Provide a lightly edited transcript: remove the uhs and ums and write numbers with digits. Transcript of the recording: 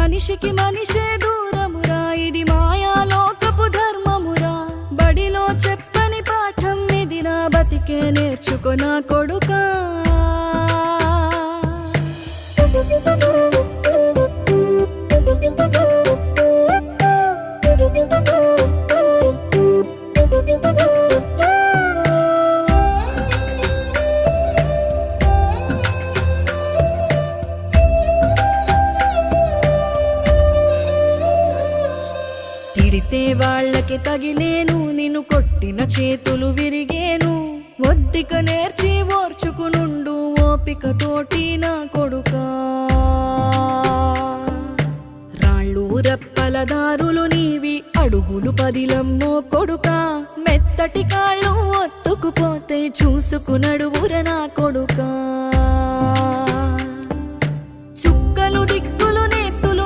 మనిషికి మనిషే దూరమురా, ఇది మాయాలోకపు ధర్మమురా. బడిలో చెప్పని పాఠం ఇది, నా బతికే నేర్చుకో నా కొడుకా. తిడితే వాళ్ళకి తగిలేను, నిన్ను కొట్టిన చేతులు విరిగేను. ఒద్దిక నేర్చి ఓర్చుకునుండు ఓపిక తోటి నా కొడుకా. రాళ్ళు రెప్పల దారులు నీవి, అడుగులు పదిలమ్మో కొడుకా. మెత్తటి కాళ్ళు ఒత్తుకుపోతే చూసుకునడువుర నా కొడుకా.